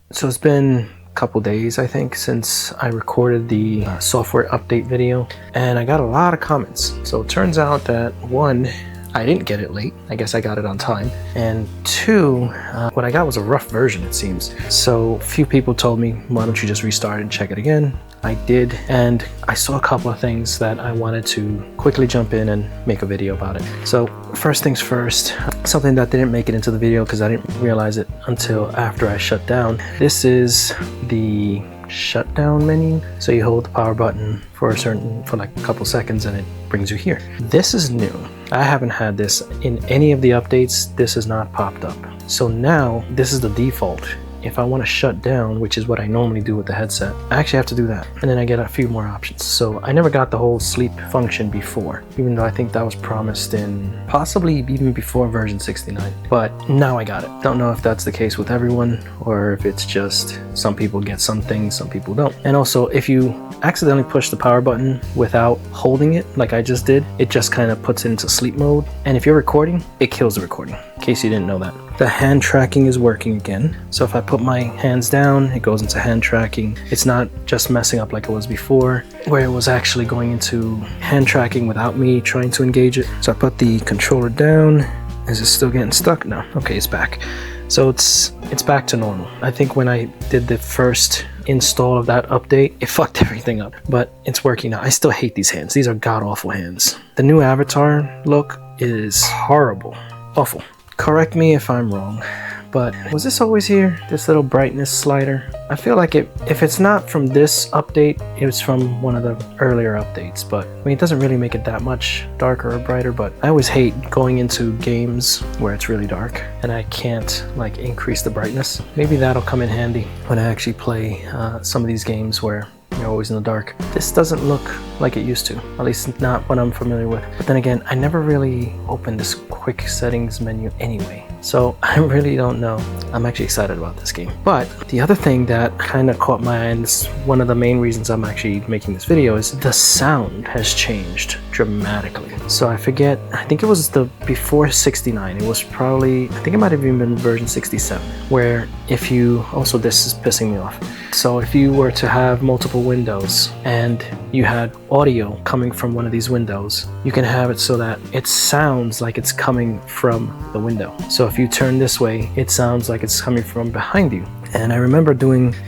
So it's been a couple days, I think, since I recorded the software update video, and I got a lot of comments. So it turns out that one, I didn't get it late. I guess I got it on time. And two, what I got was a rough version, it seems. So a few people told me, why don't you just restart and check it again? I did, and I saw a couple of things that I wanted to quickly jump in and make a video about it. So first things first, something that didn't make it into the video because I didn't realize it until after I shut down. This is the shutdown menu. So you hold the power button for like a couple seconds and it brings you here. This is new. I haven't had this in any of the updates. This has not popped up. So now this is the default. If I want to shut down, which is what I normally do with the headset, I actually have to do that. And then I get a few more options. So I never got the whole sleep function before, even though I think that was promised in possibly even before version 69. But now I got it. Don't know if that's the case with everyone or if it's just some people get some things, some people don't. And also, if you accidentally push the power button without holding it, like I just did, it just kind of puts it into sleep mode. And if you're recording, it kills the recording, in case you didn't know that. The hand tracking is working again. So if I put my hands down, it goes into hand tracking. It's not just messing up like it was before, where it was actually going into hand tracking without me trying to engage it. So I put the controller down. Is it still getting stuck? No. Okay, it's back. So it's back to normal. I think when I did the first install of that update, it fucked everything up, but it's working now. I still hate these hands. These are god-awful hands. The new avatar look is horrible. Awful. Correct me if I'm wrong, but was this always here? This little brightness slider? I feel like if it's not from this update, it was from one of the earlier updates, but I mean, it doesn't really make it that much darker or brighter, but I always hate going into games where it's really dark and I can't like increase the brightness. Maybe that'll come in handy when I actually play some of these games where you're always in the dark. This doesn't look like it used to, at least not what I'm familiar with. But then again, I never really opened this quick settings menu anyway, so I really don't know. I'm actually excited about this game. But the other thing that kind of caught my eye, and it's one of the main reasons I'm actually making this video, is the sound has changed dramatically. So I forget, I think it was the before 69, it was probably, I think it might have even been version 67, where if you, also this is pissing me off. So if you were to have multiple windows and you had audio coming from one of these windows, you can have it so that it sounds like it's coming from the window. So if you turn this way, it sounds like it's coming from behind you. And I remember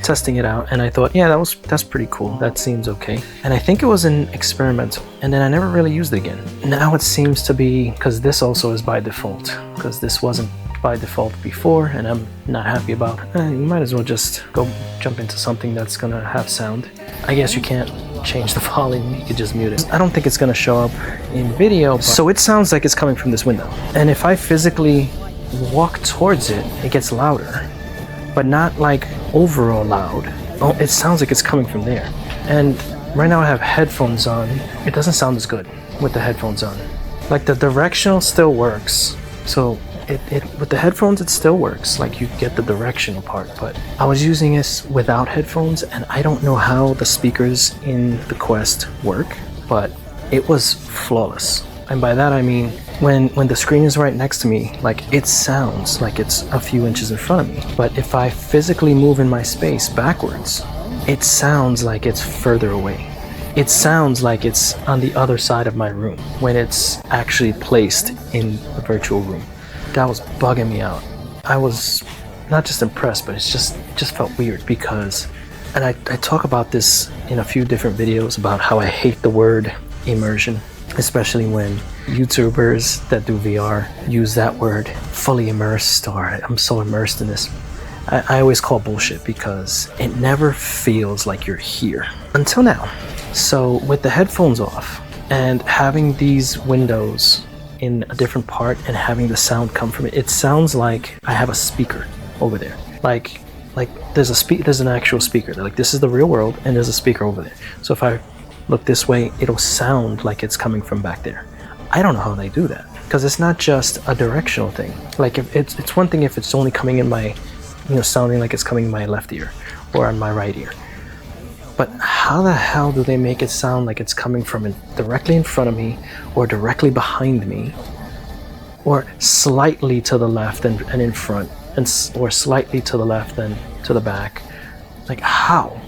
testing it out, and I thought, yeah, that's pretty cool. That seems okay. And I think it was an experimental, and then I never really used it again. Now it seems to be, because this also is by default, because this wasn't by default before, and I'm not happy about it. You might as well just go jump into something that's gonna have sound. I guess you can't change the volume, you could just mute it. I don't think it's gonna show up in video, so it sounds like it's coming from this window. And if I physically walk towards it, it gets louder, but not like overall loud. Oh, it sounds like it's coming from there. And right now I have headphones on. It doesn't sound as good with the headphones on. Like the directional still works. So it with the headphones, it still works. Like you get the directional part, but I was using this without headphones, and I don't know how the speakers in the Quest work, but it was flawless. And by that I mean, when the screen is right next to me, like it sounds like it's a few inches in front of me. But if I physically move in my space backwards, it sounds like it's further away. It sounds like it's on the other side of my room when it's actually placed in the virtual room. That was bugging me out. I was not just impressed, but it just felt weird because, and I talk about this in a few different videos about how I hate the word immersion, especially when YouTubers that do VR use that word, fully immersed, or I'm so immersed in this. I always call bullshit because it never feels like you're here until now. So with the headphones off and having these windows in a different part and having the sound come from it, it sounds like I have a speaker over there. Like there's an actual speaker. Like this is the real world and there's a speaker over there. So if I look this way, it'll sound like it's coming from back there. I don't know how they do that, because it's not just a directional thing. Like if it's one thing if it's only coming in my, sounding like it's coming in my left ear or on my right ear. But how the hell do they make it sound like it's coming from directly in front of me or directly behind me or slightly to the left and in front or slightly to the left and to the back. Like, how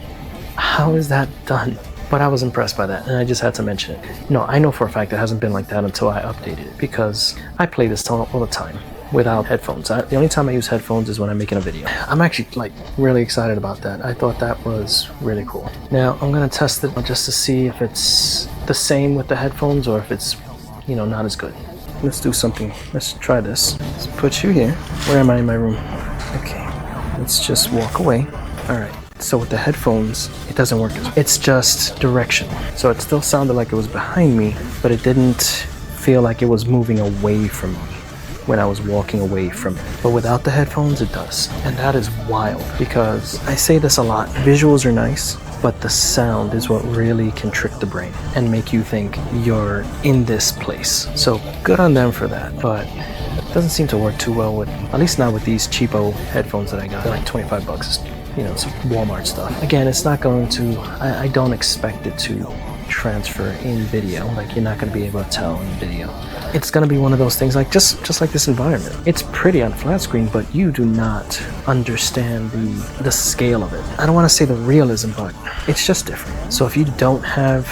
is that done? But I was impressed by that, and I just had to mention it. No, I know for a fact it hasn't been like that until I updated it, because I play this all the time without headphones. The only time I use headphones is when I'm making a video. I'm actually like really excited about that. I thought that was really cool. Now I'm gonna test it just to see if it's the same with the headphones or if it's, you know, not as good. Let's do something. Let's try this. Let's put you here. Where am I in my room? Okay, let's just walk away. All right. So with the headphones, it doesn't work as well. It's just directional. So it still sounded like it was behind me, but it didn't feel like it was moving away from me when I was walking away from it. But without the headphones, it does. And that is wild, because I say this a lot. Visuals are nice, but the sound is what really can trick the brain and make you think you're in this place. So good on them for that, but it doesn't seem to work too well with, at least not with these cheapo headphones that I got. They're like 25 bucks. You know, some Walmart stuff. Again, it's not going to, I don't expect it to transfer in video. Like, you're not going to be able to tell in video. It's going to be one of those things like just like this environment. It's pretty on flat screen, but you do not understand the scale of it. I don't want to say the realism, but it's just different. So if you don't have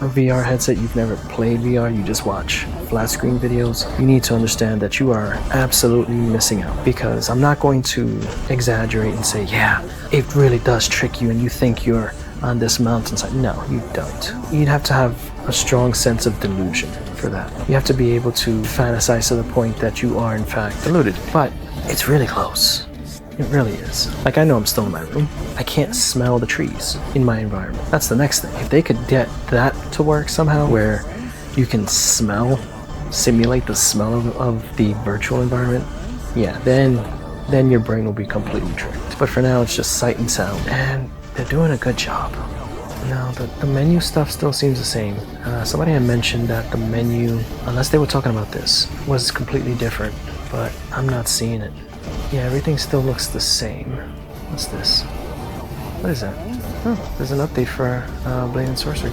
a VR headset, you've never played VR, you just watch flat screen videos, you need to understand that you are absolutely missing out. Because I'm not going to exaggerate and say, yeah, it really does trick you and you think you're on this mountainside. No, you don't. You'd have to have a strong sense of delusion for that. You have to be able to fantasize to the point that you are in fact deluded. But it's really close. It really is. Like, I know I'm still in my room. I can't smell the trees in my environment. That's the next thing. If they could get that to work somehow, where you can simulate the smell of the virtual environment, yeah, then your brain will be completely tricked. But for now, it's just sight and sound. And they're doing a good job. Now, the menu stuff still seems the same. Somebody had mentioned that the menu, unless they were talking about this, was completely different, but I'm not seeing it. Yeah, everything still looks the same. What's this? What is that? Oh, there's an update for Blade and Sorcery.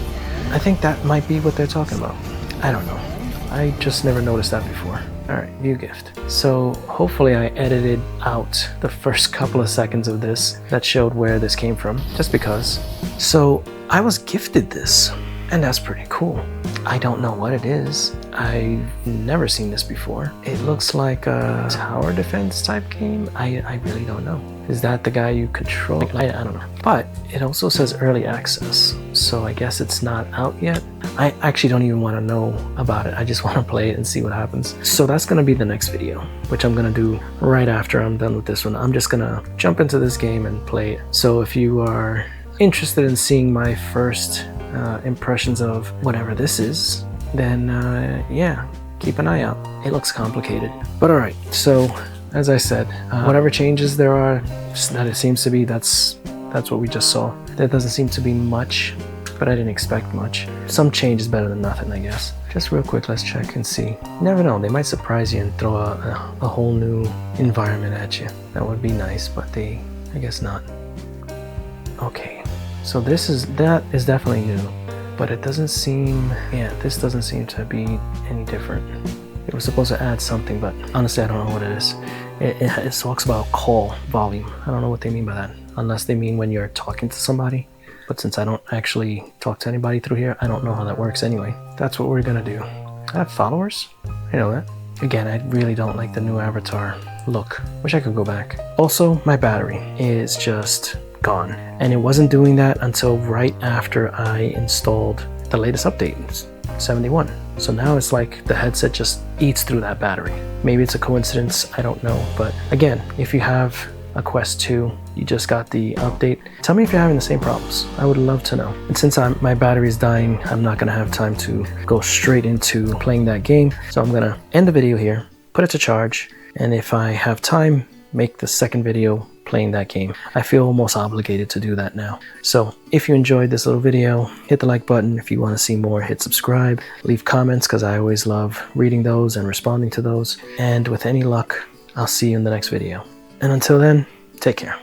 I think that might be what they're talking about. I don't know. I just never noticed that before. Alright, view gift. So hopefully I edited out the first couple of seconds of this that showed where this came from, just because. So I was gifted this, and that's pretty cool. I don't know what it is. I've never seen this before. It looks like a tower defense type game. I really don't know. Is that the guy you control? I don't know. But it also says early access, so I guess it's not out yet. I actually don't even want to know about it. I just want to play it and see what happens. So that's going to be the next video, which I'm going to do right after I'm done with this one. I'm just going to jump into this game and play it. So if you are interested in seeing my first impressions of whatever this is, then yeah, keep an eye out. It looks complicated, but all right. So as I said, whatever changes there are that it seems to be, that's what we just saw. There doesn't seem to be much, but I didn't expect much. Some change is better than nothing, I guess. Just real quick, let's check and see. You never know, they might surprise you and throw a whole new environment at you. That would be nice, but I guess not. Okay, so that is definitely new, but it doesn't seem, yeah, this doesn't seem to be any different. It was supposed to add something, but honestly I don't know what it is. It talks about call volume. I don't know what they mean by that, unless they mean when you're talking to somebody. But since I don't actually talk to anybody through here, I don't know how that works anyway. That's what we're gonna do. I have followers? I know that. Again, I really don't like the new avatar look. Wish I could go back. Also, my battery is just gone. And it wasn't doing that until right after I installed the latest update, 71. So now it's like the headset just eats through that battery. Maybe it's a coincidence, I don't know. But again, if you have a Quest 2, you just got the update, tell me if you're having the same problems. I would love to know. And since my battery is dying, I'm not gonna have time to go straight into playing that game. So I'm gonna end the video here, put it to charge, and if I have time, make the second video playing that game. I feel almost obligated to do that now. So if you enjoyed this little video, hit the like button. If you want to see more, hit subscribe. Leave comments, because I always love reading those and responding to those. And with any luck, I'll see you in the next video. And until then, take care.